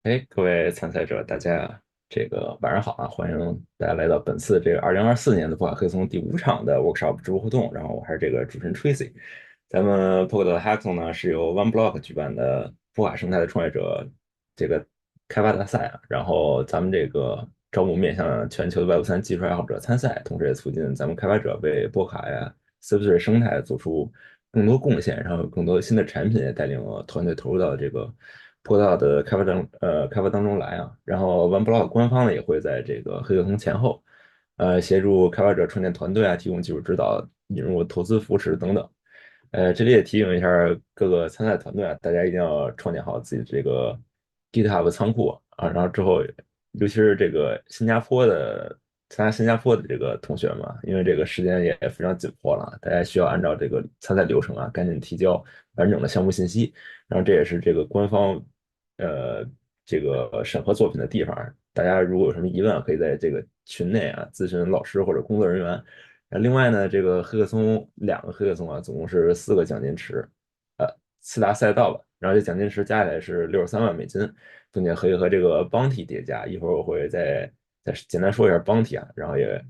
哎，各位参赛者，大家晚上好啊！欢迎大家来到本次2024年的破卡黑松第5场的 workshop 直播活动。然后我还是主持人 Tracy。咱们 Polkadot Hackathon 呢是由 OneBlock 举办的破卡生态的创业者这个开发大赛啊。然后咱们招募面向全球的 Web3技术爱好者参赛，同时也促进咱们开发者为波卡呀 Web3 生态做出更多贡献，然后有更多新的产品也带领团队投入到坡道的开发当中来啊。然后 OneBlock 官方呢也会在这个黑客松前后，协助开发者创建团队啊，提供技术指导、引入投资扶持等等。这里也提醒一下各个参赛团队啊，大家一定要创建好自己的GitHub 仓库啊。然后之后，尤其是参加新加坡的这个同学们啊，因为这个时间也非常紧迫了，大家需要按照这个参赛流程啊，赶紧提交完整的项目信息。然后这也是这个官方呃审核作品的地方。大家如果有什么疑问啊，可以在这个群内啊咨询老师或者工作人员。另外呢，这个黑客松2个黑客松啊，总共是4个奖金池，呃，4大赛道吧。然后这奖金池加起来是63万美金，并且可以和这个 bounty 叠加。一会儿我会再简单说一下 bounty 啊，然后也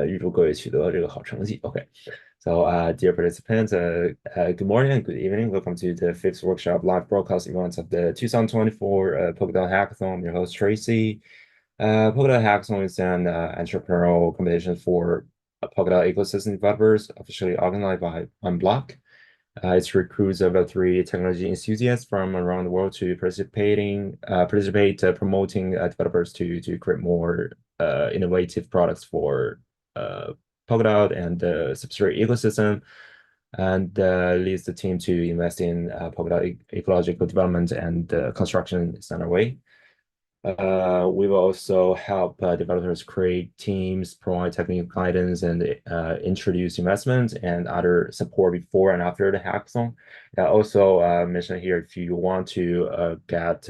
预祝各位取得这个好成绩。OK。So, dear participants, good morning and good evening. Welcome to the fifth workshop live broadcast event of the 2024 Polkadot Hackathon. I'm your host, Tracy. Polkadot Hackathon is an entrepreneurial competition for Polkadot ecosystem developers, officially organized by Unblock. It recruits over 3 technology enthusiasts from around the world to participate, promoting developers to create more innovative products for Polkadot and the subsidiary ecosystem, and leads the team to invest in Polkadot ecological development and construction standard way. We will also help developers create teams, provide technical guidance, and introduce investment and other support before and after the hackathon. Also mention here, if you want to get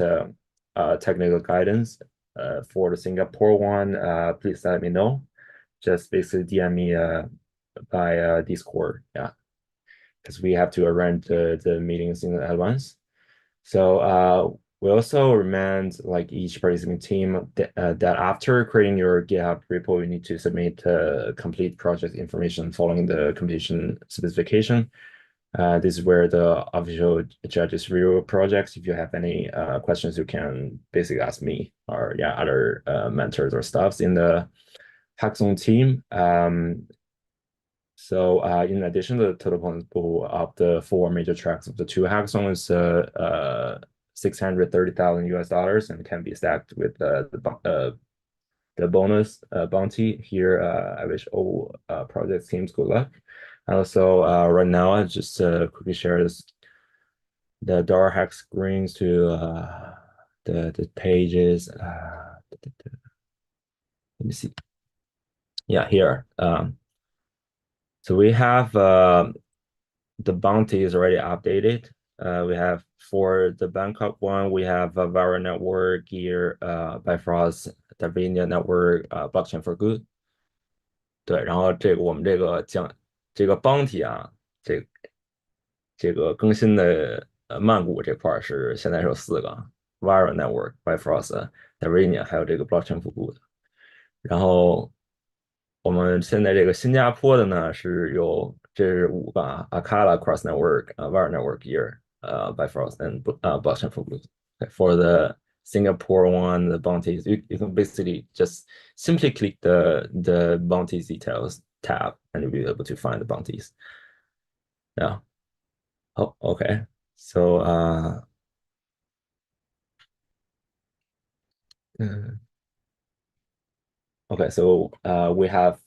technical guidance for the Singapore one, please let me know. Just basically DM me by Discord, yeah, because we have to arrange the meetings in advance. So we also recommend like each participating team that after creating your GitHub repo, you need to submit complete project information following the completion specification. This is where the official judges review projects. If you have any questions, you can basically ask me or yeah other mentors or staffs in the hackathon team. So in addition, the total points pool of the 4 major tracks of the 2 hackathons is 630,000 US dollars and can be stacked with the bonus bounty. Here, I wish all project teams good luck. And also, right now, I just quickly share the dollar hack screens to the pages. Let me see. Yeah, here. So we have the bounty is already updated. We have for the Bangkok one, we have a Viral Network here, Bifrost, Davinia Network, Blockchain for Good。对，然后我们这个 bounty 啊，这个更新的曼谷这块是现在是有4个：Viral Network、Bifrost、Davinia，还有这个 Blockchain for Good。然后我们现在这个新加坡的呢这是5个啊：Akala Cross Network, Wire Network here, Bifrost and Blockchain for Blue. Okay, for the Singapore one, the bounties, you can basically just simply click the bounties details tab and you'll be able to find the bounties. Yeah. Oh, okay. So mm, okay, so we have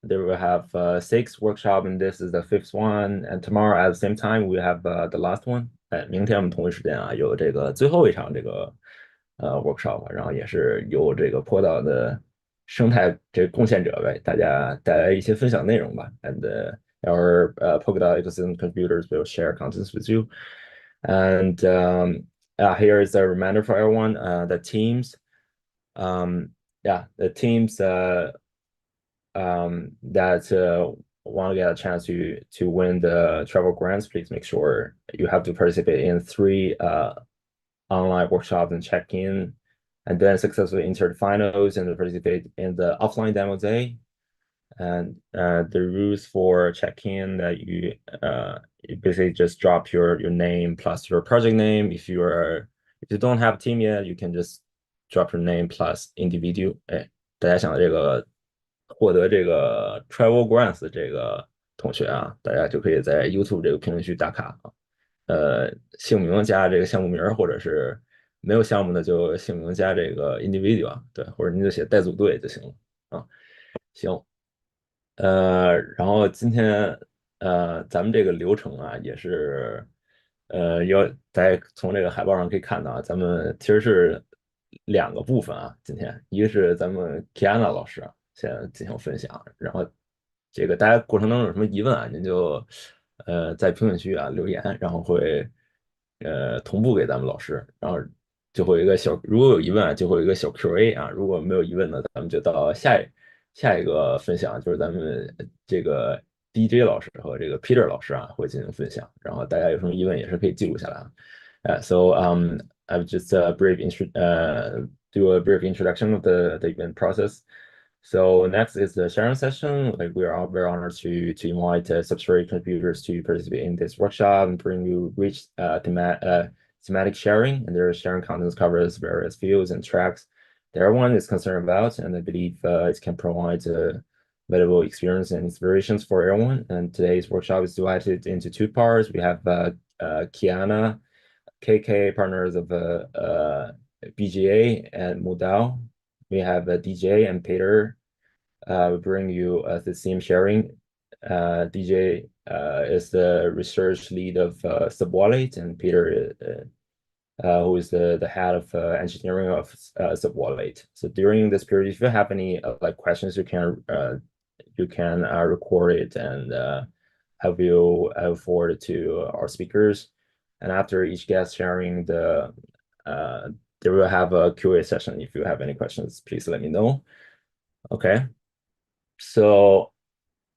there will have 6 workshop, and this is the 5th one. And tomorrow at the same time, we have the last one. 哎，明天我们同一时间啊，有这个最后一场workshop，然后也是由这个坡岛的生态贡献者为大家带来一些分享内容吧。And our Polkadot ecosystem contributors will share contents with you. And here is a reminder for everyone: the teams. Yeah, the teams that want to get a chance to win the travel grants, please make sure you have to participate in 3 online workshops and check in, and then successfully enter the finals and participate in the offline demo day. And the rules for check-in that you basically just drop your name plus your project name. If you don't have a team yet, you can just drop your name plus individual。哎，大家想这个获得这个 Travel Grants 的这个同学啊，大家就可以在 YouTube 这个评论区打卡啊。姓名加这个项目名，或者是没有项目的就姓名加这个 individual，对，或者你就写带组队就行了啊。行。然后今天咱们这个流程啊，也是大家从这个海报上可以看到啊，咱们其实是两个部分啊。今天一个是咱们 Kiana 老师啊，先进行分享，然后这个大家过程当中有什么疑问啊，您就在评论区啊留言，然后会同步给咱们老师，然后就会有一个小，如果有疑问啊，就会有一个小 Q&A 啊，如果没有疑问呢，咱们就到下一个分享，就是咱们这个 DJ 老师和这个 Peter 老师啊会进行分享，然后大家有什么疑问也是可以记录下来啊。So I've just do a brief introduction of the event process. So next is the sharing session. Like we are all very honored to invite substrate contributors to participate in this workshop and bring you rich thematic sharing. And their sharing contents covers various fields and tracks that everyone is concerned about, and I believe it can provide valuable experience and inspirations for everyone. And today's workshop is divided into two parts. We have Kiana, KK, partners of BGA and Modal. We have DJ and Peter bring you the theme sharing. DJ is the research lead of SubWallet, and Peter who is the head of engineering of SubWallet. So during this period, if you have any like questions, you can record it and have you forward it to our speakers. And after each guest sharing they will have a Q&A session. If you have any questions, please let me know. Okay. So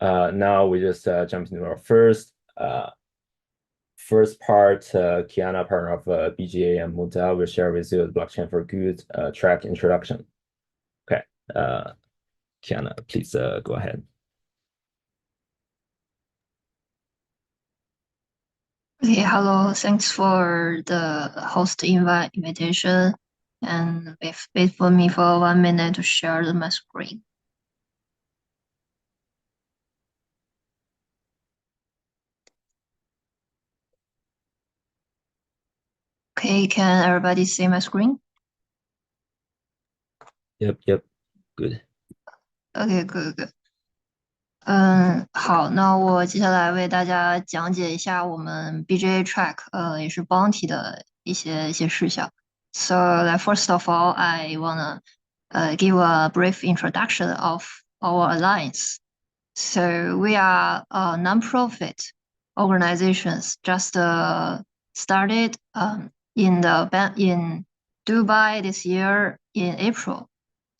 now we just jump into our first part. Kiana, partner of BGA and Modal, will share with you the blockchain for good track introduction. Okay, Kiana, please go ahead. Okay, hello. Thanks for the host invitation, and wait for me for 1 minute to share my screen. Okay, can everybody see my screen? Yep, good. Okay, good. 好，那我接下来为大家讲解一下我们 BGA track，也是 Bounty 的一些事项。So, like first of all, I wanna give a brief introduction of our alliance. So we are a non-profit organizations just started in Dubai this year in April.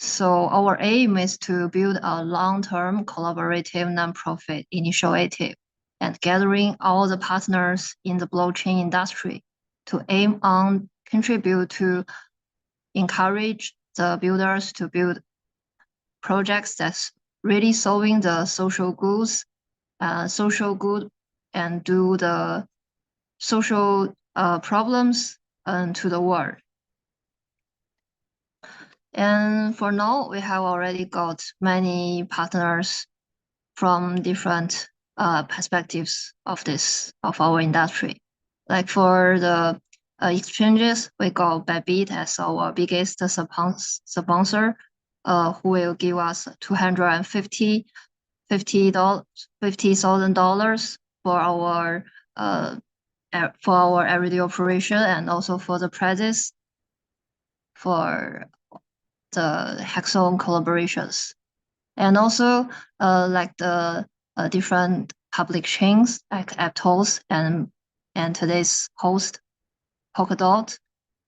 So our aim is to build a long-term collaborative non-profit initiative and gathering all the partners in the blockchain industry to aim on contribute to encourage the builders to build projects that's really solving the social good and do the social problems to the world. And for now, we have already got many partners from different perspectives of our industry. Like for the exchanges, we got Bybit as our biggest sponsor, who will give us $250,000 for our everyday operation, and also for the prizes for the hackathon collaborations. And also like the different public chains like Aptos and today's host Polkadot,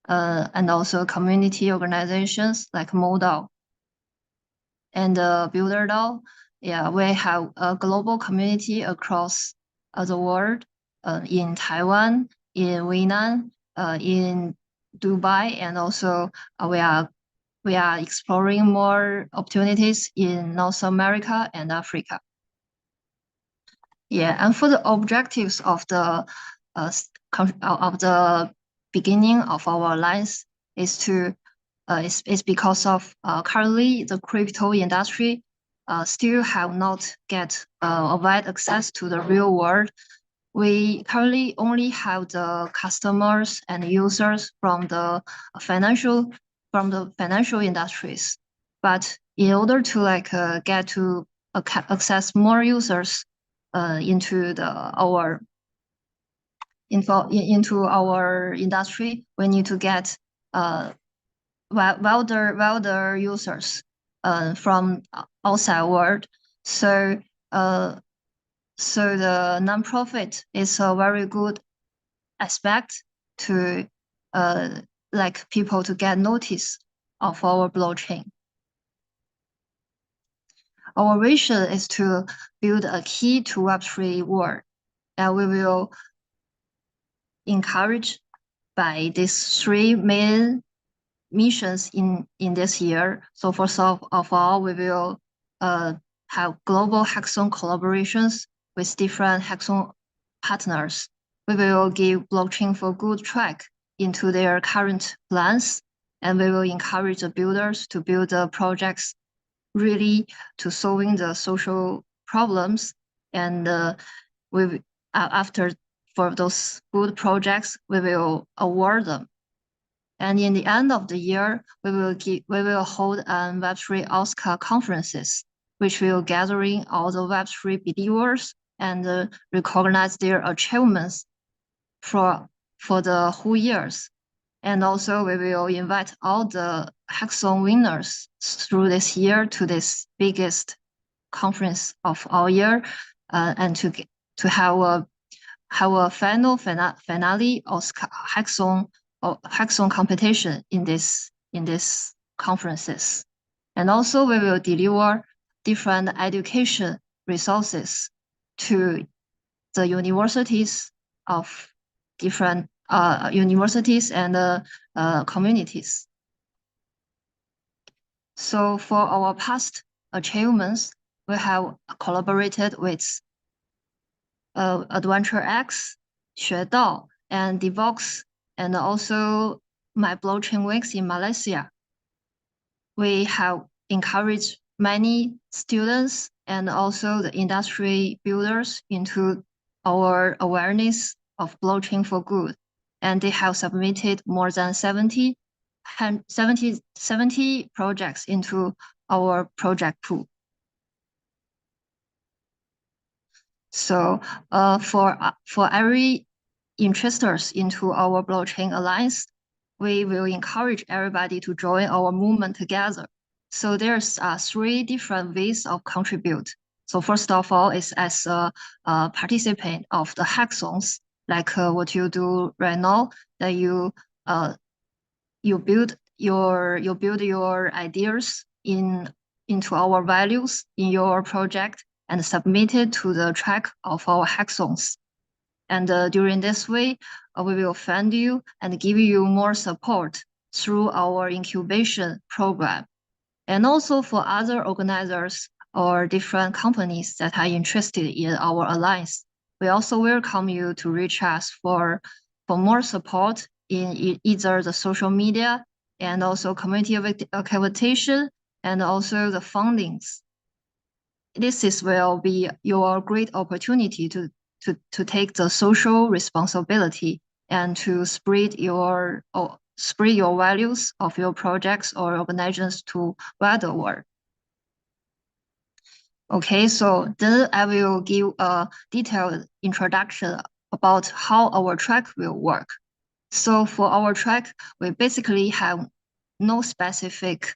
and also community organizations like Modal and BuilderDAO. Yeah, we have a global community across the world, in Taiwan, in Vietnam, in Dubai, and also we are exploring more opportunities in North America and Africa. Yeah, and for the objectives of the beginning of our alliance is to is because of currently the crypto industry still have not get a wide access to the real world. We currently only have the customers and users from the financial industries, but in order to get to access more users into our industry, we need to get wilder users from outside world. So the nonprofit is a very good aspect to like people to get notice of our blockchain. Our vision is to build a key to Web3 world, and we will encourage by these three main missions in this year. So first of all, we will have global hackathon collaborations with different hackathon partners. We will give blockchain for good track into their current plans, and we will encourage the builders to build the projects really to solving the social problems. And after for those good projects, we will award them. And in the end of the year, we will hold an Web3 Oscar conferences, which will gathering all the Web3 believers and recognize their achievements for the whole years. And also we will invite all the hackathon winners through this year to this biggest conference of our year, and to have a finale Oscar hackathon competition in this conferences. And also we will deliver different education resources to the universities of different universities and communities. So for our past achievements, we have collaborated with Adventure X, 学到, and Devox, and also My Blockchain Weeks in Malaysia. We have encouraged many students and also the industry builders into our awareness of blockchain for good. And they have submitted more than 70 projects into our project pool. So for every interesters into our blockchain alliance, we will encourage everybody to join our movement together. So there's three different ways of contribute. So first of all is as a participant of the hackathons, like what you do right now, that you build your ideas into our values in your project and submit it to the track of our hackathons. And during this way, we will fund you and give you more support through our incubation program. And also for other organizers or different companies that are interested in our alliance, we also welcome you to reach us for more support in either the social media and also community activation and also the fundings. This will be your great opportunity to take the social responsibility and to spread your values of your projects or organizations to wider world. Okay, so then I will give a detailed introduction about how our track will work. So for our track, we basically have no specific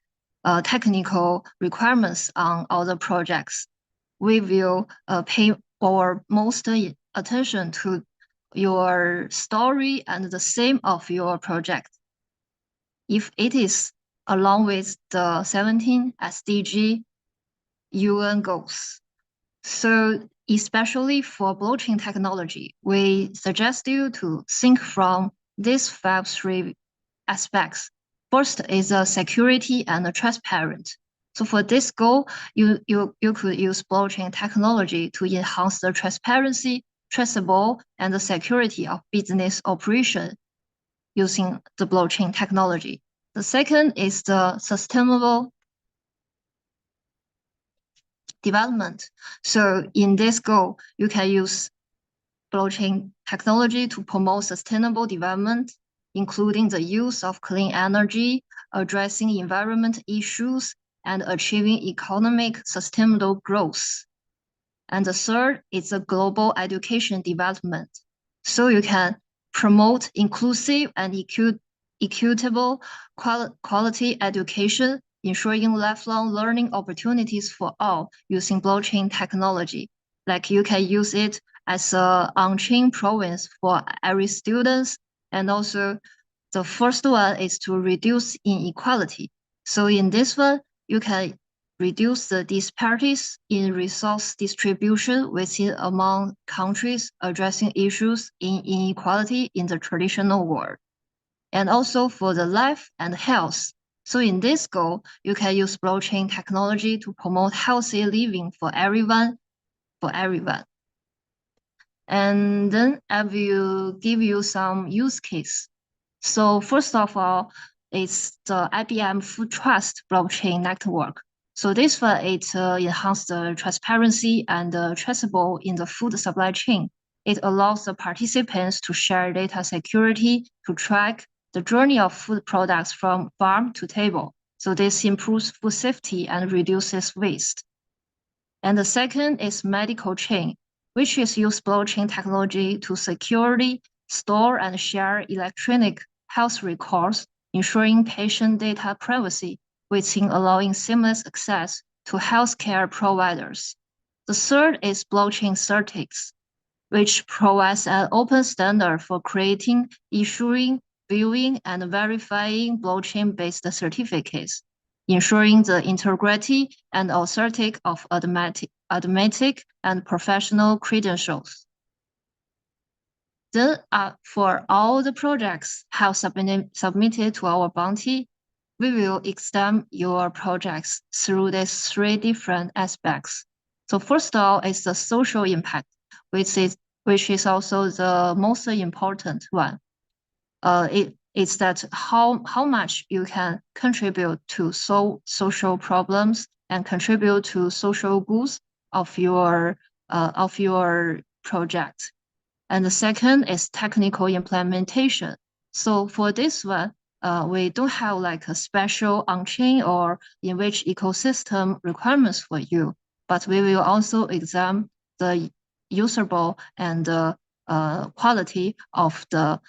technical requirements on other projects. We will pay our most attention to your story and the theme of your project. If it is along with the 17 SDG UN goals. So especially for blockchain technology, we suggest you to think from these 5 aspects. First is security and transparent. So for this goal, you could use blockchain technology to enhance the transparency, traceable, and the security of business operation using the blockchain technology. The second is the sustainable development. So in this goal, you can use blockchain technology to promote sustainable development, including the use of clean energy, addressing environment issues, and achieving economic sustainable growth. And the third is the global education development. So you can promote inclusive and equitable quality education, ensuring lifelong learning opportunities for all using blockchain technology. Like you can use it as an on-chain province for every student. And also the first one is to reduce inequality. So in this one, you can reduce the disparities in resource distribution within among countries, addressing issues in inequality in the traditional world. And also for the life and health. So in this goal, you can use blockchain technology to promote healthy living for everyone. And then I will give you some use case. So first of all, it's the IBM Food Trust blockchain network. So this one, it enhances the transparency and traceable in the food supply chain. It allows the participants to share data security to track the journey of food products from farm to table. So this improves food safety and reduces waste. And the second is medical chain, which is use blockchain technology to securely store and share electronic health records, ensuring patient data privacy, within allowing seamless access to healthcare providers. The third is blockchain certificates, which provides an open standard for creating, issuing, viewing, and verifying blockchain-based certificates, ensuring the integrity and authority of automatic and professional credentials. Then for all the projects have submitted to our bounty, we will examine your projects through these three different aspects. So first of all is the social impact, which is also the most important one. It's that how much you can contribute to social problems and contribute to social goods of your project. And the second is technical implementation. So for this one, we don't have like a special on-chain or enriched ecosystem requirements for you, but we will also examine the usable and the quality of the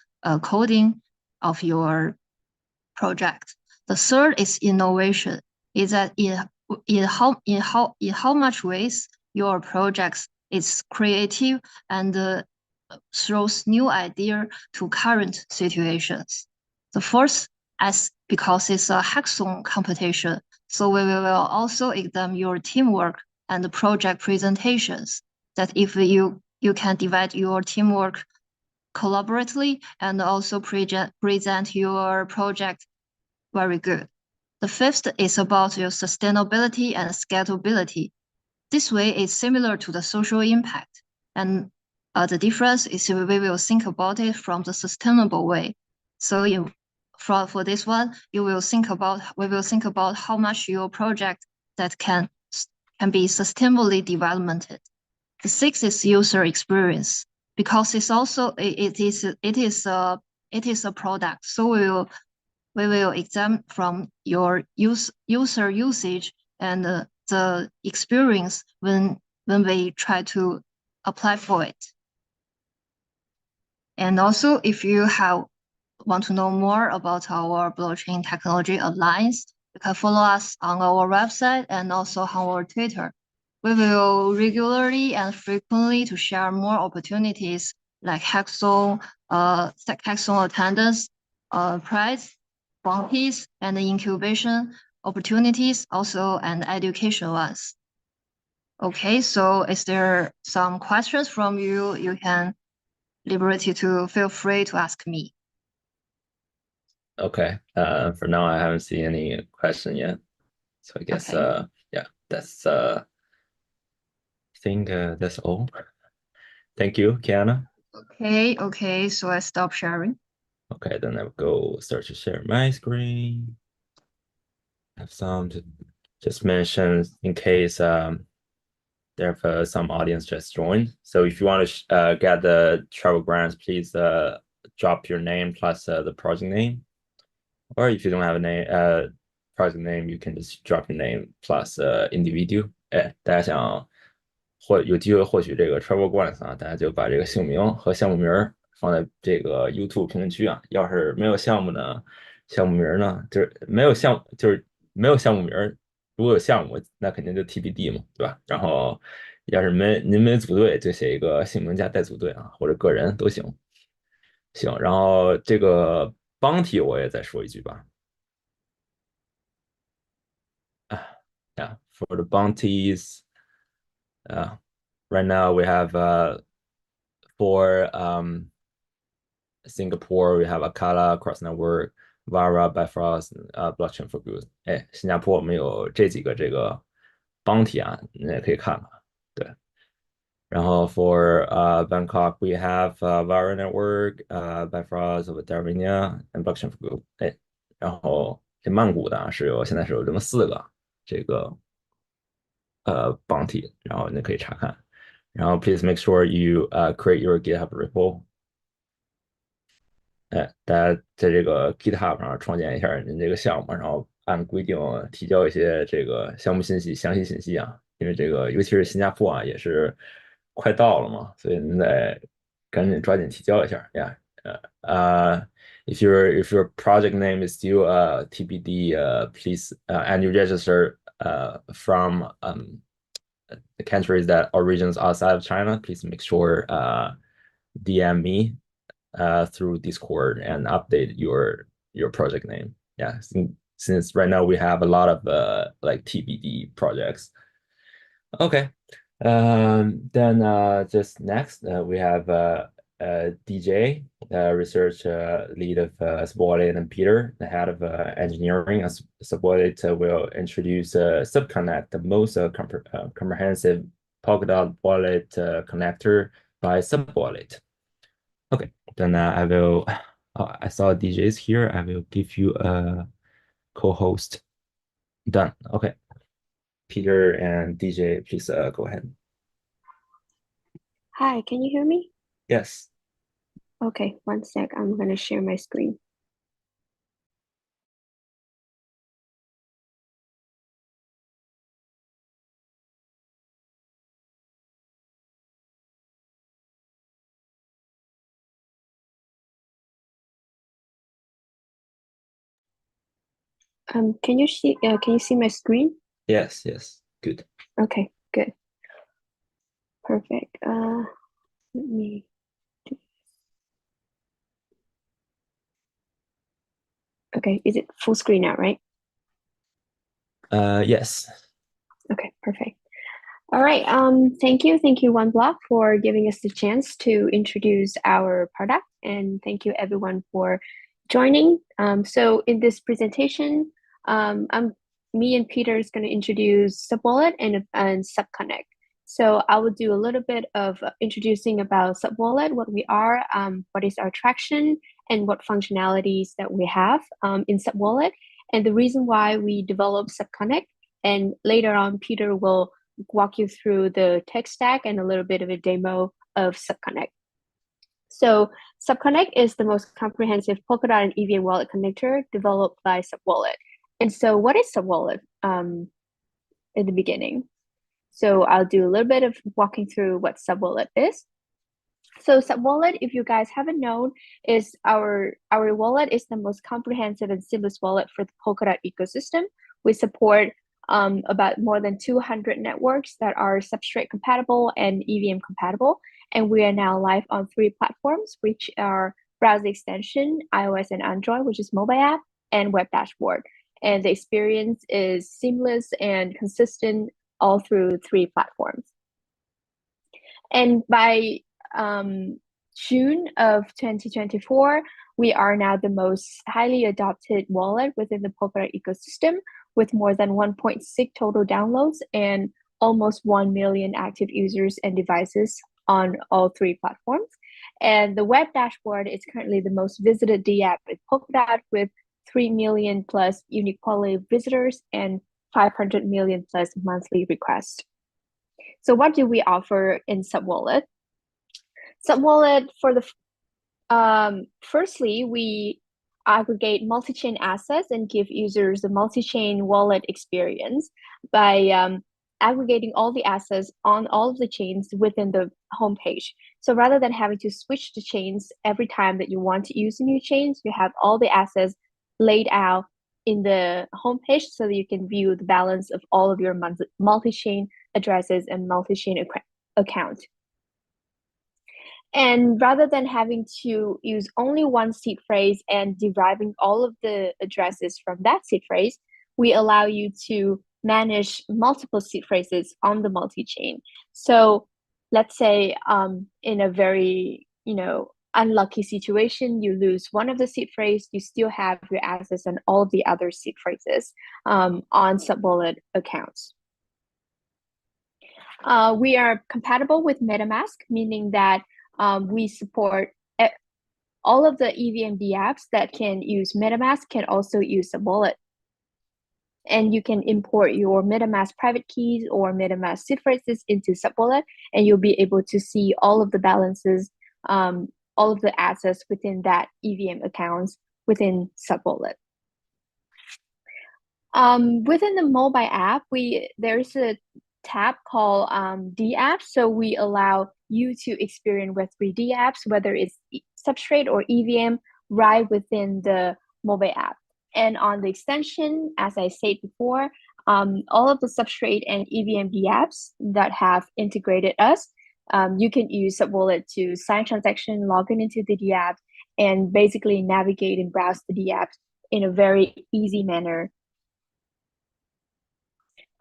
coding of your project. The third is innovation. Is that in how much ways your project is creative and throws new idea to current situations. The fourth, because it's a hackathon competition, so we will also examine your teamwork and the project presentations. That if you can divide your teamwork collaboratively and also present your project very good. The fifth is about your sustainability and scalability. This way is similar to the social impact, and the difference is we will think about it from the sustainable way. So for this one, we will think about how much your project that can be sustainably developed. The sixth is user experience, because it's also it is a product. So we will examine from your user usage and the experience when we try to apply for it. And also, if you want to know more about our blockchain technology alliance, you can follow us on our website and also on our Twitter. We will regularly and frequently to share more opportunities like hackathon attendance, prize, bounties, and incubation opportunities, also and education ones. Okay, so is there some questions from you? You can liberty to feel free to ask me. Okay. For now, I haven't seen any question yet. So I guess, Okay. yeah, that's, I think that's all. Thank you, Kiana. Okay, so I stop sharing. Okay, then I'll go start to share my screen. Have some to just mention in case there are some audience just joined. So if you want to get the travel grants, please drop your name plus the project name. Or if you don't have a name project name, you can just drop your name plus individual。哎，大家想有机会获取这个 travel grants 啊，大家就把这个姓名和项目名放在这个 YouTube 评论区啊。要是没有项目呢，项目名呢就是没有项目名，如果有项目，那肯定就 TBD 嘛，对吧？然后要是您没组队，就写一个姓名加带组队啊，或者个人都行。行，然后这个 bounty 我也再说一句吧。Yeah, for the bounties, uh, right now we have for Singapore we have Akala, Cross Network, Vara, Bifrost, Blockchain for Good。哎，新加坡我们有这几个这个 bounty 啊，你也可以看看。对，然后 for Bangkok we have Vara Network, Bifrost of Darwinia and Blockchain for Good。哎，然后这曼谷的啊现在是有这么4个这个bounty，然后你可以查看。然后 please make sure you create your GitHub repo。哎，大家在这个 GitHub 上创建一下您这个项目，然后按规定提交一些这个项目信息、详细信息啊。因为这个尤其是新加坡啊，也是快到了嘛，所以您得赶紧抓紧提交一下呀。If your project name is still TBD, please and you register from the countries that origins outside of China, please make sure DM me through Discord and update your project name. Yeah, since right now we have a lot of like TBD projects. Okay. Then just next we have DJ, research lead of SubWallet, and Peter, the head of engineering. As SubWallet will introduce SubConnect, the most comprehensive Polkadot wallet connector by SubWallet. Okay, then I will. I saw DJs here. I will give you a co-host. Done. Okay, Peter and DJ, please go ahead. Hi, can you hear me? Yes. Okay, one sec. I'm going to share my screen. Can you see my screen? Yes. Good. Okay, good. Perfect. Let me do this. Okay, is it full screen now, right? Yes. Okay, perfect. All right. Thank you, OneBlock, for giving us the chance to introduce our product, and thank you everyone for joining. So in this presentation, me and Peter is going to introduce SubWallet and SubConnect. So I will do a little bit of introducing about SubWallet, what we are, what is our traction, and what functionalities that we have in SubWallet, and the reason why we developed SubConnect. And later on, Peter will walk you through the tech stack and a little bit of a demo of SubConnect. So SubConnect is the most comprehensive Polkadot and EVM wallet connector developed by SubWallet. And so what is SubWallet in the beginning? So I'll do a little bit of walking through what SubWallet is. So SubWallet, if you guys haven't known, is our wallet is the most comprehensive and seamless wallet for the Polkadot ecosystem. We support about more than 200 networks that are substrate compatible and EVM compatible. And we are now live on 3 platforms, which are browser extension, iOS and Android, which is mobile app, and web dashboard. And the experience is seamless and consistent all through 3 platforms. And by June of 2024, we are now the most highly adopted wallet within the Polkadot ecosystem, with more than 1.6 total downloads and almost 1 million active users and devices on all three platforms. And the web dashboard is currently the most visited DApp with Polkadot, with 3 million plus unique quality visitors and 500 million plus monthly requests. So what do we offer in SubWallet? SubWallet, for the firstly, we aggregate multi-chain assets and give users a multi-chain wallet experience by aggregating all the assets on all of the chains within the homepage. So rather than having to switch the chains every time that you want to use a new chains, you have all the assets laid out in the homepage so that you can view the balance of all of your multi-chain addresses and multi-chain account. And rather than having to use only one seed phrase and deriving all of the addresses from that seed phrase, we allow you to manage multiple seed phrases on the multi-chain. So let's say in a very unlucky situation, you lose one of the seed phrase, you still have your assets and all of the other seed phrases on SubWallet accounts. We are compatible with MetaMask, meaning that we support all of the EVM apps that can use MetaMask can also use SubWallet. And you can import your MetaMask private keys or MetaMask seed phrases into SubWallet, and you'll be able to see all of the balances, all of the assets within that EVM accounts within SubWallet. Within the mobile app, there's a tab called DApps. So we allow you to experience Web3 DApps, whether it's Substrate or EVM, right within the mobile app. And on the extension, as I said before, all of the Substrate and EVM DApps that have integrated us, you can use SubWallet to sign transaction, log into the DApp, and basically navigate and browse the DApp in a very easy manner.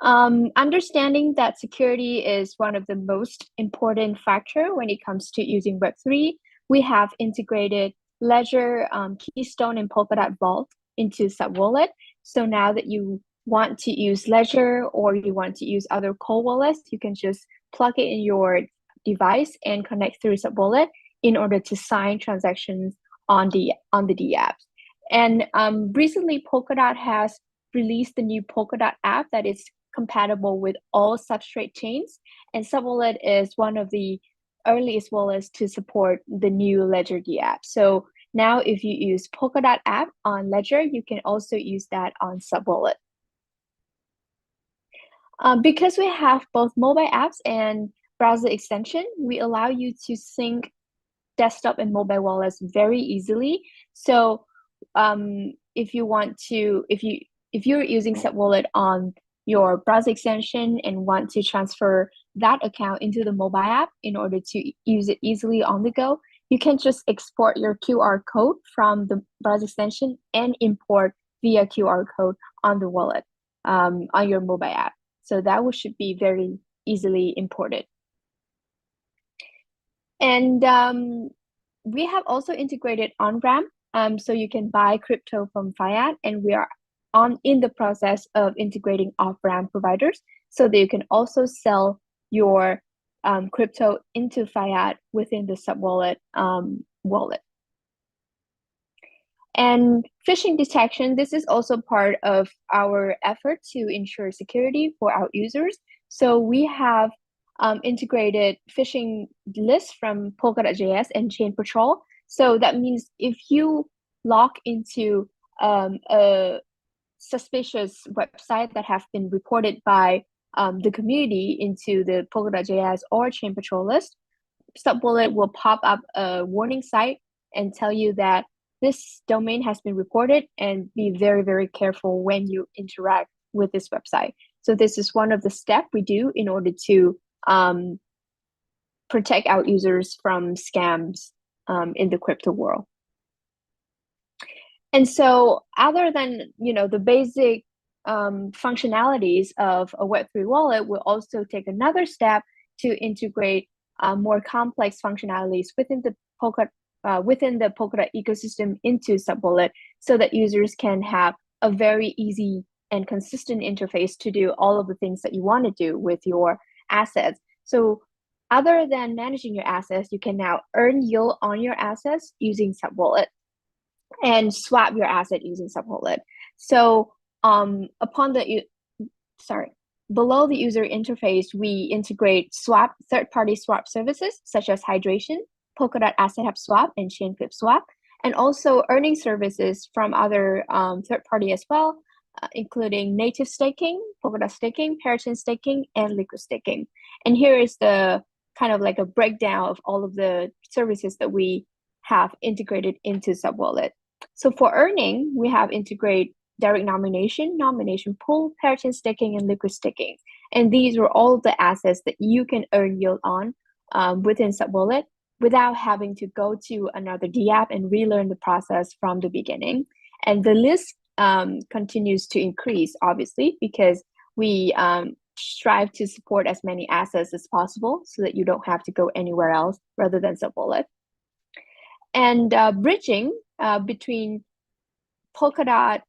Understanding that security is one of the most important factor when it comes to using Web3, we have integrated Ledger, Keystone, and Polkadot Vault into SubWallet. So now that you want to use Ledger or you want to use other cold wallets, you can just plug it in your device and connect through SubWallet in order to sign transactions on the DApp. And recently, Polkadot has released the new Polkadot app that is compatible with all Substrate chains, and SubWallet is one of the earliest wallets to support the new Ledger DApp. So now if you use Polkadot app on Ledger, you can also use that on SubWallet. Because we have both mobile apps and browser extension, we allow you to sync desktop and mobile wallets very easily. So if you're using SubWallet on your browser extension and want to transfer that account into the mobile app in order to use it easily on the go, you can just export your QR code from the browser extension and import via QR code on the wallet on your mobile app. So that should be very easily imported. And we have also integrated on-ramp, so you can buy crypto from fiat, and we are in the process of integrating off-ramp providers so that you can also sell your crypto into fiat within the SubWallet wallet. And phishing detection, this is also part of our effort to ensure security for our users. So we have integrated phishing lists from Polkadot.js and Chain Patrol. So that means if you log into a suspicious website that have been reported by the community into the Polkadot.js or Chain Patrol list, SubWallet will pop up a warning site and tell you that this domain has been reported, and be very, very careful when you interact with this website. So this is one of the steps we do in order to protect our users from scams in the crypto world. And so other than the basic functionalities of a Web3 wallet, we'll also take another step to integrate more complex functionalities within the Polkadot ecosystem into SubWallet, so that users can have a very easy and consistent interface to do all of the things that you want to do with your assets. So other than managing your assets, you can now earn yield on your assets using SubWallet and swap your asset using SubWallet. So below the user interface, we integrate third-party swap services such as hydration, Polkadot Asset Hub Swap, and Chain Flip Swap, and also earning services from other third-party as well, including native staking, Polkadot staking, parachain staking, and liquid staking. And here is the kind of like a breakdown of all of the services that we have integrated into SubWallet. So for earning, we have integrate direct nomination pool, parachain staking, and liquid staking. And these are all the assets that you can earn yield on within SubWallet without having to go to another DApp and relearn the process from the beginning. And the list continues to increase, obviously, because we strive to support as many assets as possible so that you don't have to go anywhere else rather than SubWallet. And bridging between Polkadot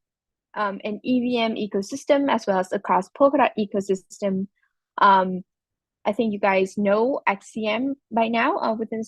and EVM ecosystem, as well as across Polkadot ecosystem. I think you guys know XCM by now within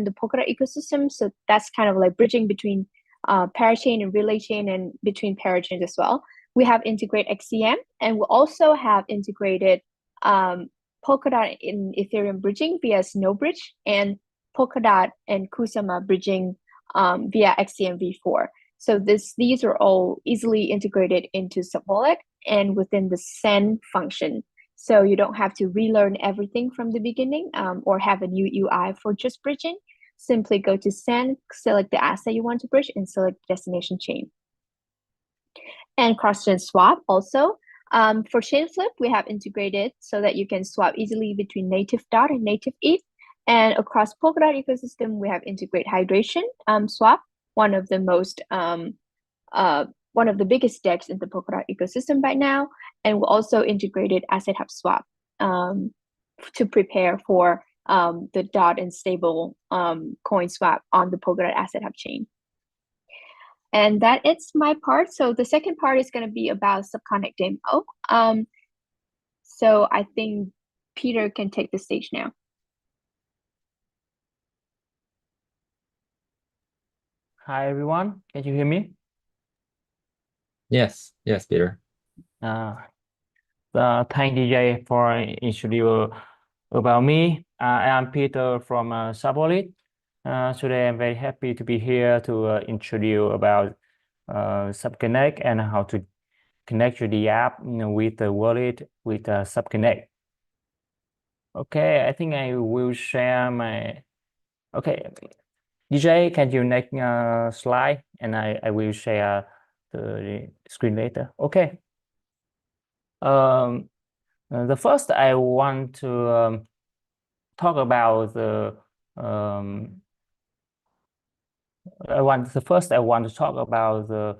the Polkadot ecosystem. So that's kind of like bridging between parachain and relay chain, and between parachains as well. We have integrated XCM, and we also have integrated Polkadot in Ethereum bridging via Snowbridge, and Polkadot and Kusama bridging via XCM v4. So these are all easily integrated into SubWallet and within the send function. So you don't have to relearn everything from the beginning or have a new UI for just bridging. Simply go to send, select the asset you want to bridge, and select destination chain. And cross-chain swap also. For chain flip, we have integrated so that you can swap easily between native DOT and native ETH. And across Polkadot ecosystem, we have integrated hydration swap, one of the biggest DEX in the Polkadot ecosystem right now. And we also integrated Asset Hub Swap to prepare for the DOT and stable coin swap on the Polkadot Asset Hub chain. And that is my part. So the second part is going to be about SubConnect demo. So I think Peter can take the stage now. Hi everyone, can you hear me? Yes, Peter. Thank DJ for introducing about me. I am Peter from SubWallet. Today I'm very happy to be here to introduce about SubConnect and how to connect the app with the wallet with SubConnect. Okay, I think I will share my. Okay. DJ, can you next slide, and I will share the screen later. Okay. The first I want to talk about the I want to talk about the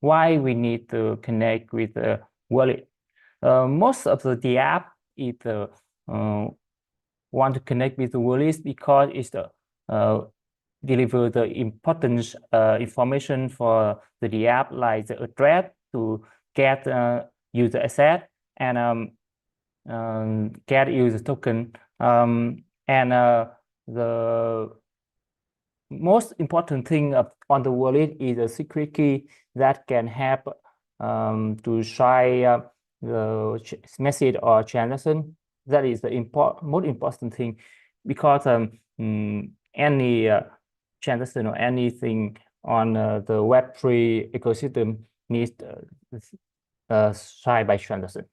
why we need to connect with the wallet. Most of the app either want to connect with the wallet because it's the deliver the important information for the app, like the address to get user asset and get user token. And the most important thing on the wallet is a secret key that can help to try the message or transaction. That is the most important thing, because any transaction or anything on the Web3 ecosystem needs signed by transaction.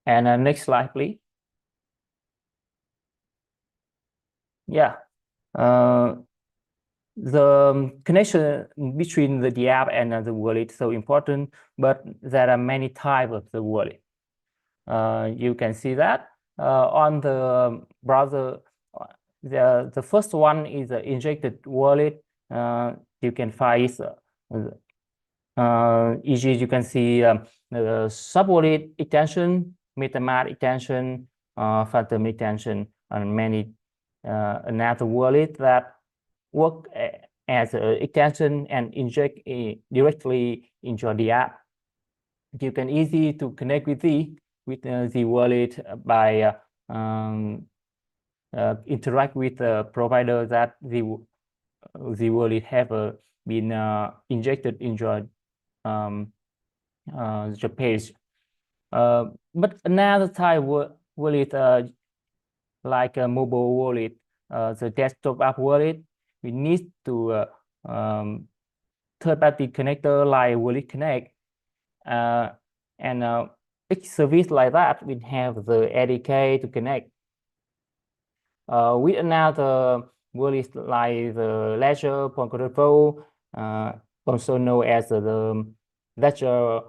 And next slide, please. Yeah, the connection between the app and the wallet is so important, but there are many types of the wallet. You can see that on the browser. The first one is the injected wallet. You can find e.g. you can see the SubWallet extension, MetaMask extension, phantom extension, and many another wallet that work as an extension and inject directly into the app. You can easily to connect with the wallet by interact with the provider that the wallet have been injected into the page. But another type wallet like a mobile wallet, the desktop app wallet, we need to third-party connector like Wallet Connect, and each service like that we have the ADK to connect. With another wallet like the Ledger, Polkadot, also known as the Ledger,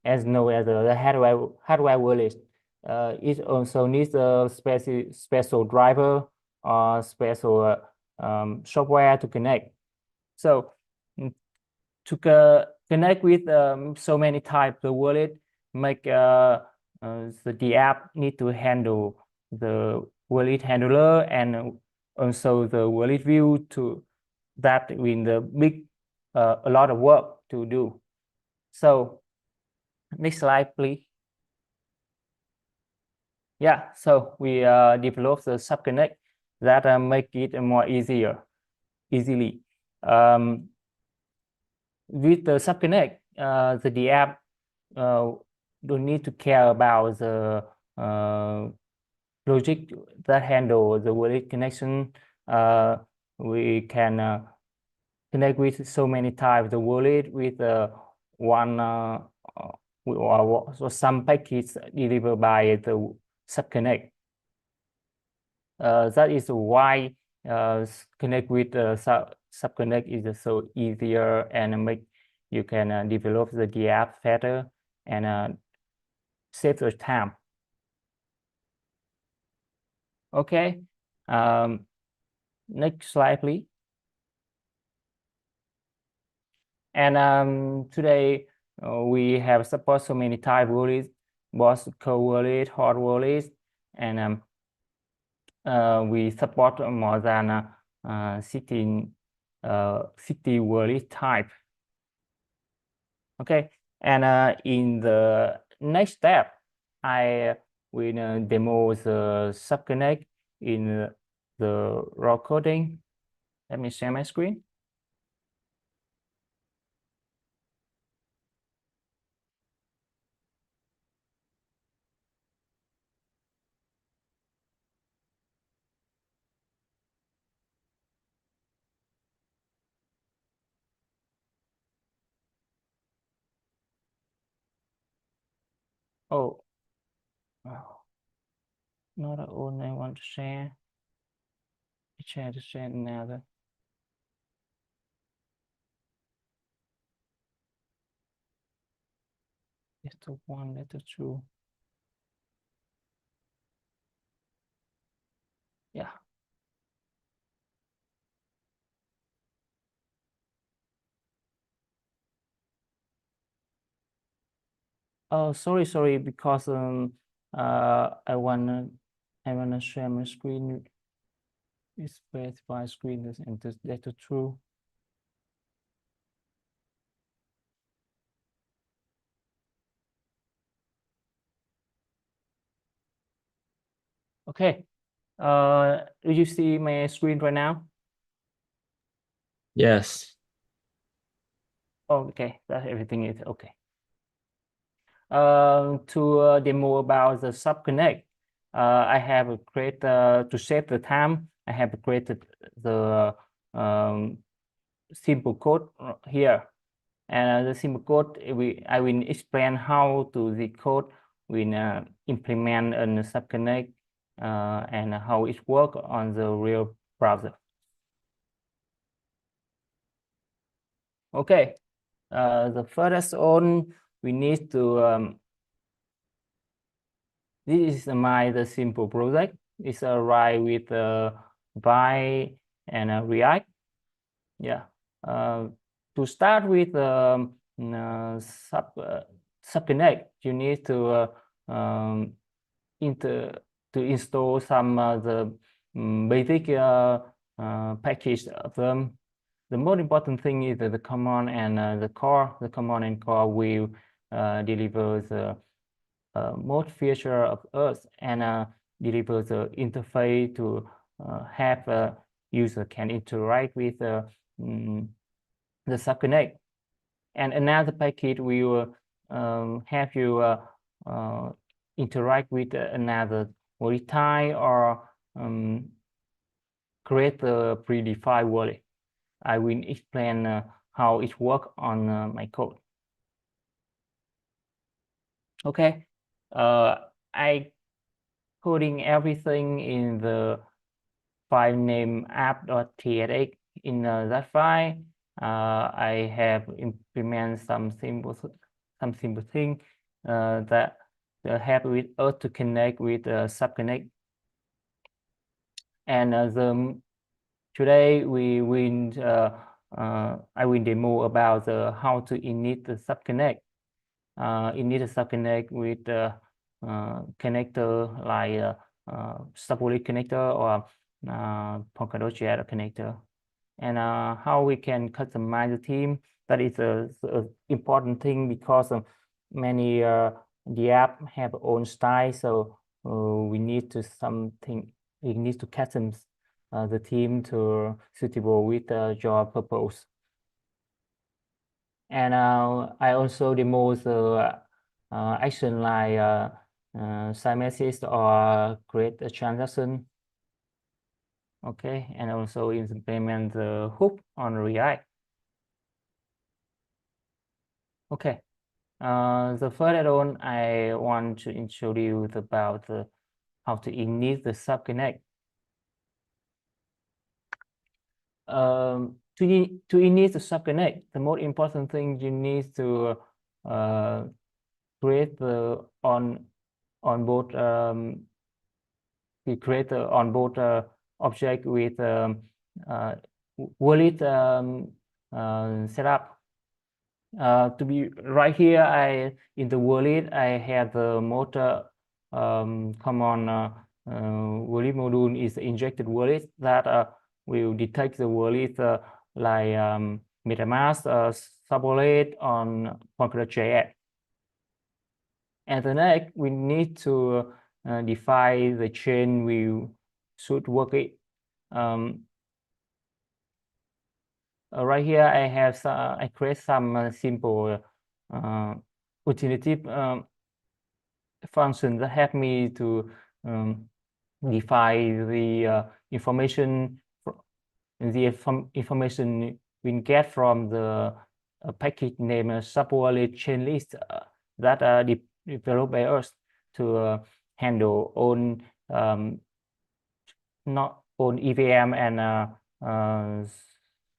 as known as the hardware wallet. It also needs a special driver or special software to connect. So to connect with so many types of wallet, make the app need to handle the wallet handler and also the wallet view to that with the big a lot of work to do. So next slide, please. Yeah, so we developed the SubConnect that make it more easily. With the SubConnect, the app don't need to care about the logic that handle the wallet connection. We can connect with so many types of wallet with one or some packets delivered by the SubConnect. That is why connect with SubConnect is so easier and make you can develop the app better and save your time. Okay, next slide, please. And today we have support so many type wallets, both cold wallet, hot wallets, and we support more than 60 wallet type. Okay, and in the next step, I will demo the SubConnect in the raw coding. Let me share my screen. Oh, not the one I want to share. I try to share another. Letter 1, letter 2. Yeah. Oh, sorry, because I wanna share my screen. It's specify screen and this letter 2. Okay. Do you see my screen right now? Yes. Oh, okay, that everything is okay. To demo about the SubConnect, I have created to save the time. I have created the simple code here, and the simple code I will explain how to the code will implement in SubConnect and how it works on the real browser. Okay, the first on we need to this is the simple project. It's write with Vue and React. Yeah. To start with SubConnect, you need to install some the basic package of them. The most important thing is that the command and the core. The command and core will deliver the most feature of us and deliver the interface to have a user can interact with the SubConnect. And another package will have you interact with another wallet type or create a predefined wallet. I will explain how it works on my code. Okay, I coding everything in the file name app.tsx. In that file, I have implement some simple thing that help with us to connect with SubConnect. And today we will I will demo about how to init the SubConnect. Init the SubConnect with connector like SubWallet connector or Polkadot connector, and how we can customize the theme. That is a important thing because many the app have own style, so we need to customize the theme to suitable with your purpose. And I also demo the action like send message or create a transaction. Okay, and also implement the hook on React. Okay, the first add-on I want to introduce about how to init the SubConnect. To init the SubConnect, the most important thing you need to create the onboard object with wallet setup. To be right here, in the wallet I have the motor command wallet module is injected wallet that will detect the wallet like MetaMask, SubWallet on Polkadot. And the next, we need to define the chain we should work it. Right here, I create some simple alternative function that help me to define the information we get from the package named SubWallet chain list that are developed by us to handle on not on EVM and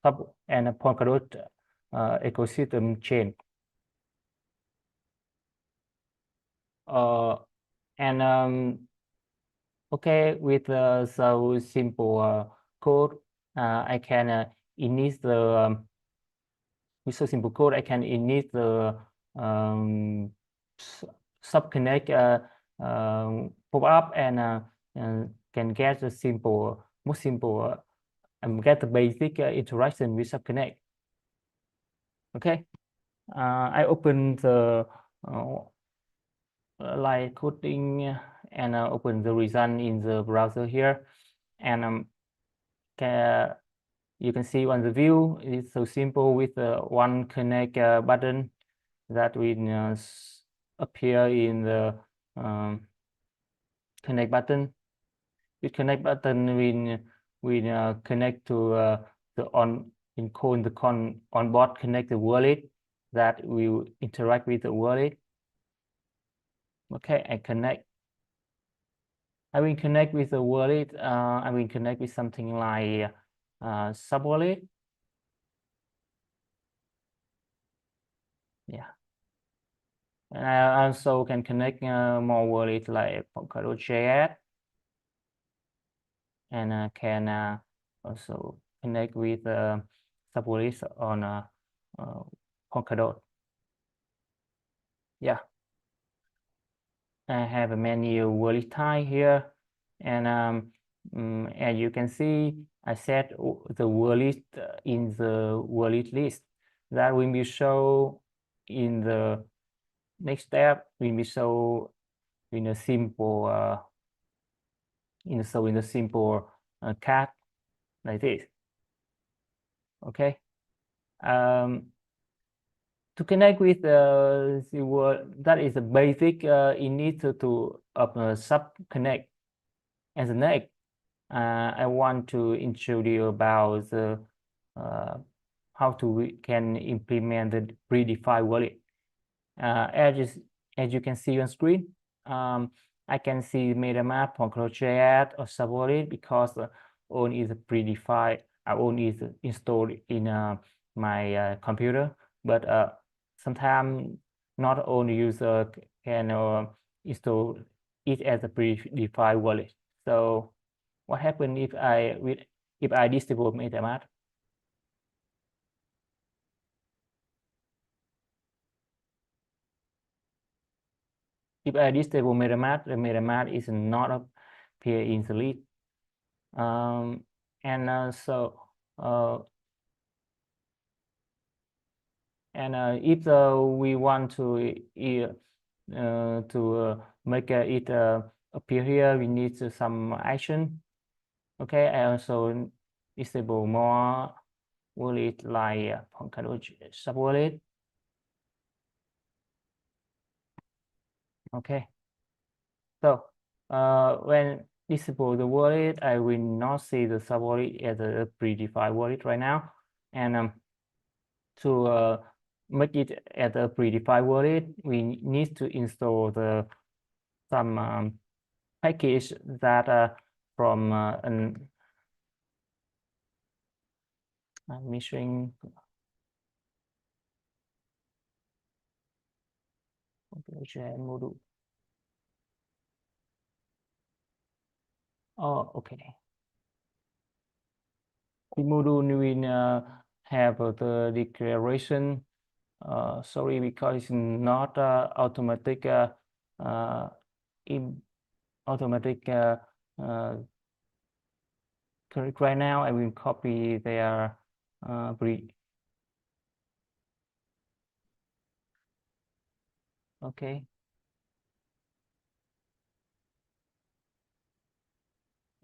Sub and Polkadot ecosystem chain. Okay, with so simple code, I can init the with so simple code I can init the SubConnect pop-up and can get the most simple and get the basic interaction with SubConnect. Okay, I open the live coding and open the result in the browser here, and you can see on the view it's so simple with one connect button that will appear in the connect button. With connect button we connect to the onboard connect the wallet that will interact with the wallet. Okay, I will connect with the wallet. I will connect with something like SubWallet. Yeah, and I also can connect more wallet like Polkadot and can also connect with SubWallet on Polkadot. Yeah. I have many wallet type here, and as you can see, I set the wallet in the wallet list that will be shown in the next step. Will be shown in a simple in a simple card like this. Okay. To connect with the word that is the basic you need to SubConnect. As next, I want to introduce about the how we can implement the predefined wallet. As you can see on screen, I can see MetaMask, Polkadot, or SubWallet because all is predefined. All is installed in my computer, but sometimes not all user can install it as a predefined wallet. So what happens if I disable MetaMask? If I disable MetaMask, the MetaMask is not appear in the list. If we want to make it appear here, we need some action. Okay, I also disable more wallet like Polkadot SubWallet. Okay, so when disable the wallet, I will not see the SubWallet as a predefined wallet right now, and to make it as a predefined wallet, we need to install some package that from I'm missing module. Oh, okay. The module will have the declaration. Sorry, because it's not automatic correct right now. I will copy their okay.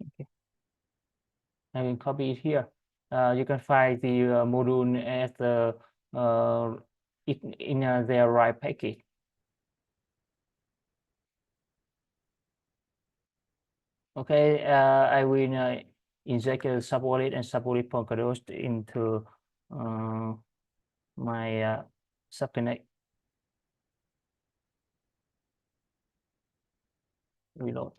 Okay, I will copy it here. You can find the module as in their right package. Okay, I will inject a SubWallet and SubWallet Polkadot into my SubConnect. Reload.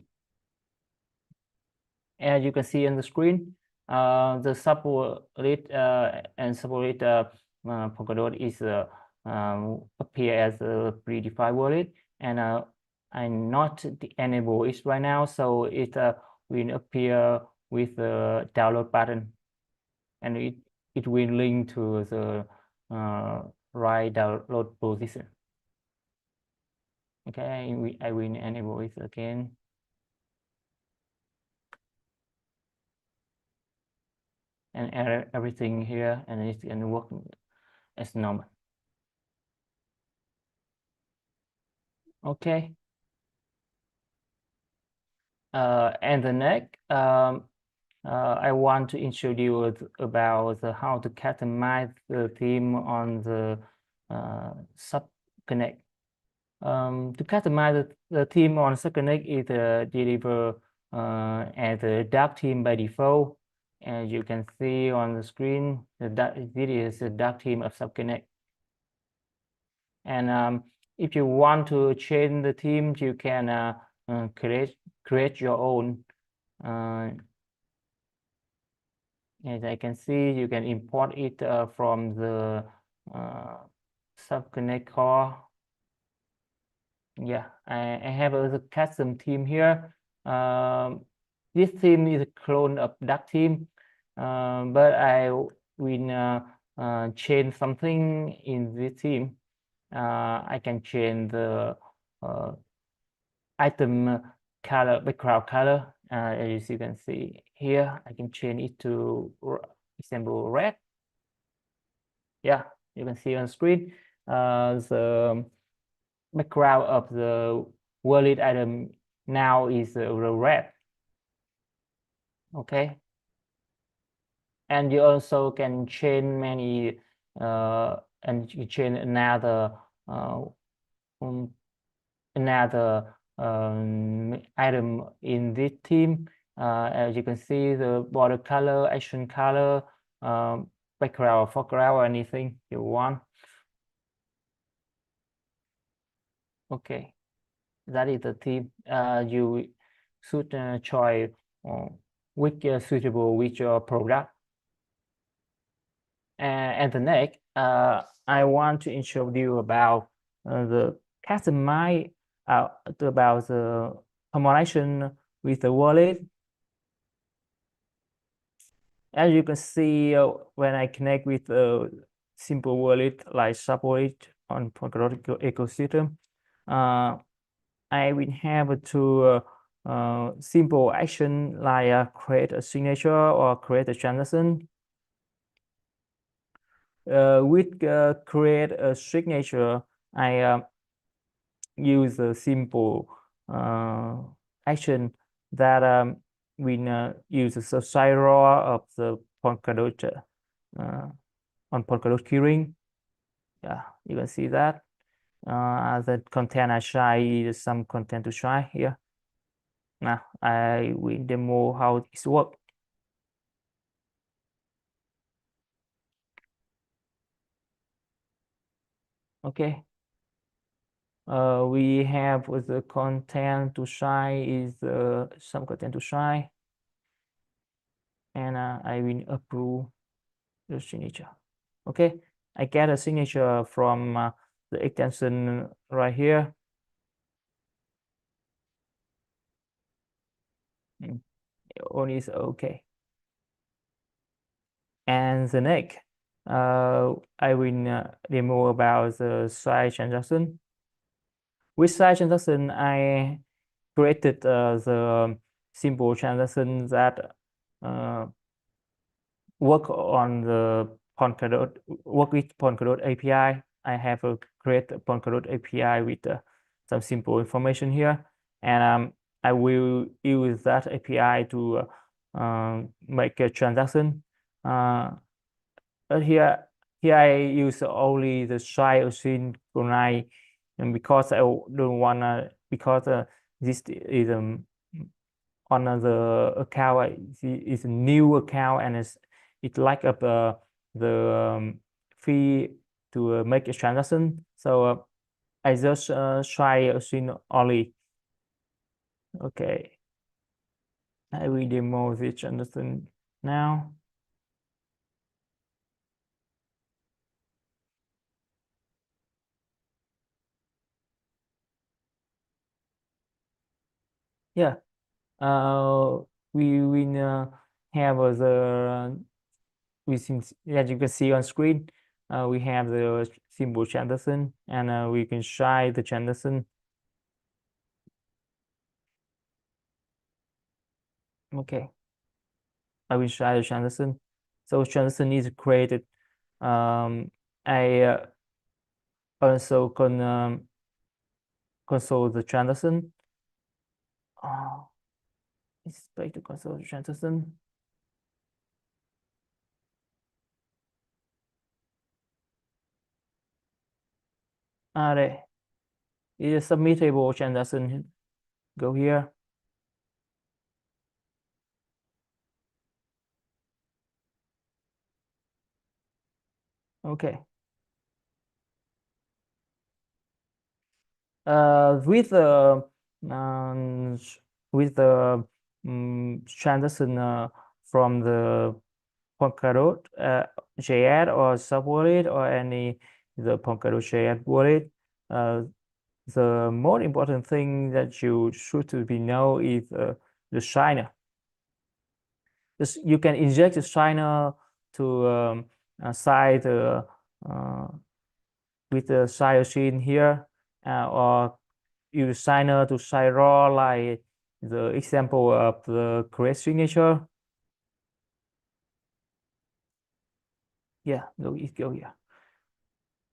As you can see on the screen, the SubWallet and SubWallet Polkadot is appear as a predefined wallet, and I'm not enable it right now, so it will appear with the download button, and it will link to the right download position. Okay, I will enable it again. And everything here, and it's going to work as normal. Okay. And the next, I want to introduce about how to customize the theme on the SubConnect. To customize the theme on SubConnect is delivered as a dark theme by default. As you can see on the screen, this is the dark theme of SubConnect. And if you want to change the theme, you can create your own. As I can see, you can import it from the SubConnect core. Yeah, I have a custom theme here. This theme is a clone of dark theme, but I will change something in this theme. I can change the item color, background color. As you can see here, I can change it to example red. Yeah, you can see on screen the background of the wallet item now is the red. Okay, and you also can change many and you change another item in this theme. As you can see, the border color, action color, background, foreground, or anything you want. Okay, that is the theme. You should try which suitable with your product. And the next, I want to introduce you about the customize about the combination with the wallet. As you can see, when I connect with a simple wallet like SubWallet on Polkadot ecosystem, I will have to simple action like create a signature or create a transaction. With create a signature, I use a simple action that we use the sidebar of the Polkadot on Polkadot keyring. Yeah, you can see that. The content I try some content to try here. Now I will demo how this works. Okay. We have the content to try is some content to try, and I will approve the signature. Okay, I get a signature from the extension right here. All is okay. And the next, I will demo about the side transaction. With side transaction, I created the simple transaction that work on the Polkadot, work with Polkadot API. I have create a Polkadot API with some simple information here, and I will use that API to make a transaction. But here I use only the child synchronize, and because I don't wanna, because this is on the account is a new account, and it's like the fee to make a transaction. So I just try sync only. Okay, I will demo this transaction now. Yeah, we will have the as you can see on screen, we have the simple transaction, and we can try the transaction. Okay, I will try the transaction. So transaction is created. I also can console the transaction. It's back to console the transaction. There. It's a submittable transaction. Go here. Okay. With the transaction from the Polkadot JS or SubWallet or any the Polkadot JS wallet, the most important thing that you should to be know is the signer. You can inject the signer to side with the side machine here, or use signer to sign raw, like the example of the create signature. Yeah, go yeah.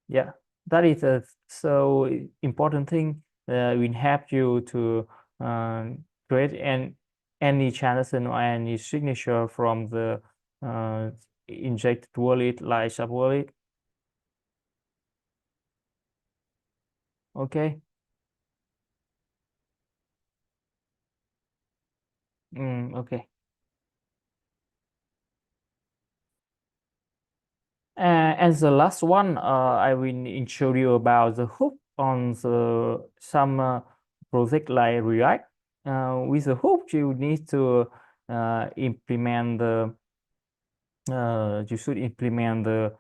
Yeah, that is a so important thing. We help you to create any transaction or any signature from the injected wallet like SubWallet. Okay. Okay. And the last one, I will show you about the hook on the some project like React. With the hook, you need to implement the you should implement the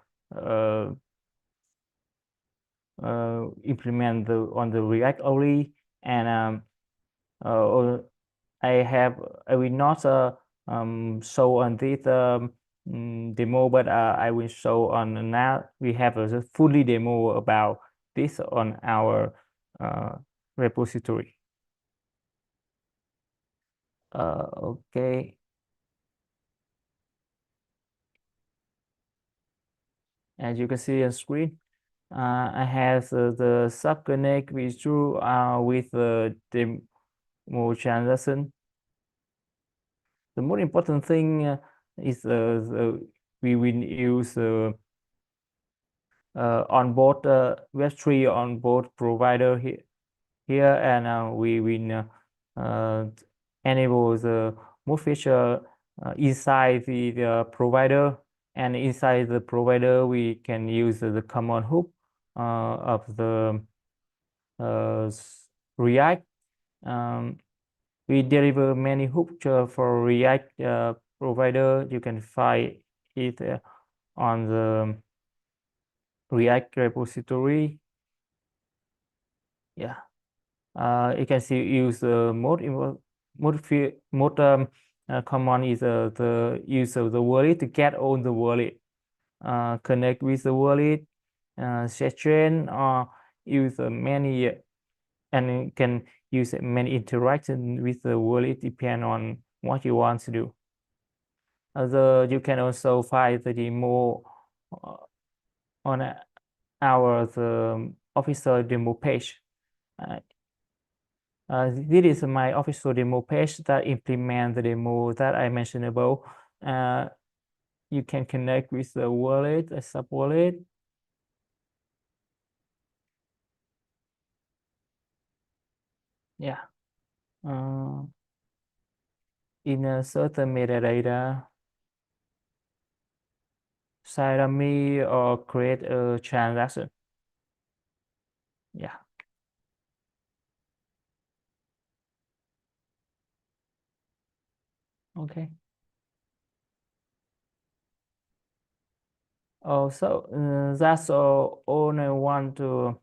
on the React only, and I will not show on this demo, but I will show on now. We have a fully demo about this on our repository. Okay. As you can see on screen, I have the SubConnect withdrew with the demo transaction. The more important thing is we will use onboard Web3 onboard provider here, and we will enable the more feature inside the provider, and inside the provider we can use the common hook of the React. We deliver many hooks for React provider. You can find it on the React repository. Yeah, you can see use command is the use of the wallet to get on the wallet, connect with the wallet, set chain, or use many and can use many interaction with the wallet depend on what you want to do. You can also find the demo on our official demo page. This is my official demo page that implement the demo that I mentioned above. You can connect with the wallet, a SubWallet. Yeah. In a certain metadata, sign a me or create a transaction. Yeah. Okay. So that's all I want to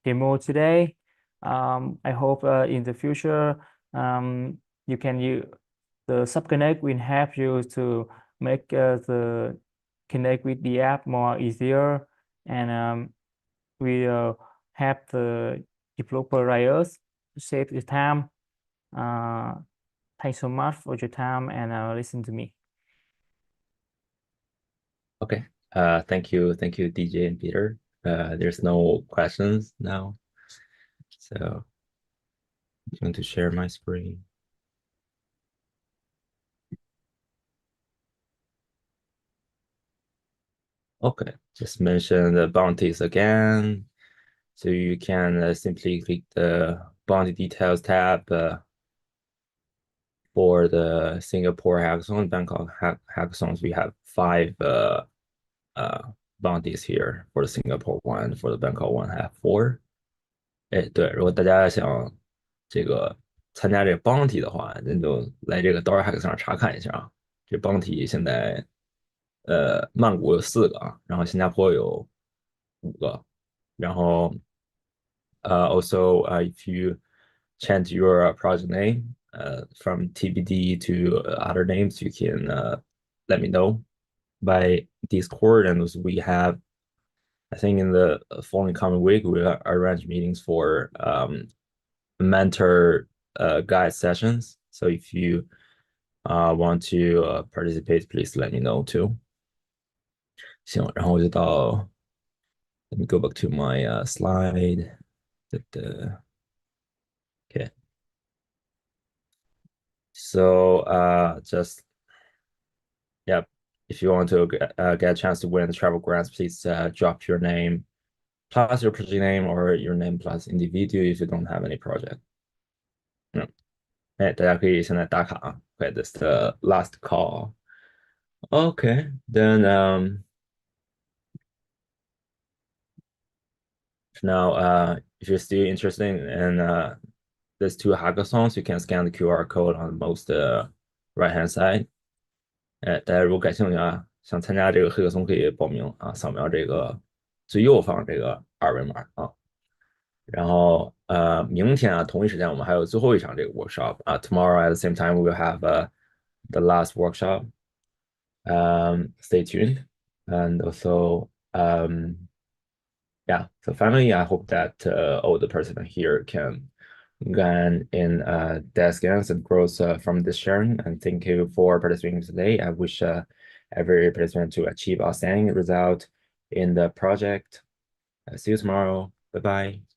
demo today. I hope in the future you can use the SubConnect will help you to make the connect with the app more easier, and we help the developer writers to save the time. Thanks so much for your time and listen to me. Okay. Thank you, DJ and Peter. There's no questions now, so I'm going to share my screen. Okay, just mention the bounties again. So you can simply click the bounty details tab for the Singapore hackathon, Bangkok hackathons. We have 5 bounties here. For the Singapore one, for the Bangkok one have 4.对，如果大家想这个参加这个 bounty 的话，那就来这个 Dollar Hack 上查看一下啊。这 bounty 现在曼谷有4个啊，然后新加坡有5个，然后also if you change your project name from TBD to other names, you can let me know by Discord, and we have I think in the following coming week, we'll arrange meetings for mentor guide sessions. So if you want to participate, please let me know too. 行，然后我就到 Let me go back to my slide. Okay. So just yeah, if you want to get a chance to win the travel grants, please drop your name plus your project name or your name plus individual if you don't have any project. 大家可以现在打卡啊。Okay, this is the last call. Okay, then now if you're still interested in these two hackathons, you can scan the QR code on the most right-hand side. 大家如果感兴趣啊，想参加这个黑客松可以报名啊，扫描这个最右方这个二维码啊。然后明天啊同一时间我们还有最后一场这个 workshop 啊，tomorrow at the same time we will have the last workshop. Stay tuned, and also yeah. So finally, I hope that all the participants here can gain in desk gains and growth from this sharing. And thank you for participating today. I wish every participant to achieve outstanding result in the project. See you tomorrow. Bye bye.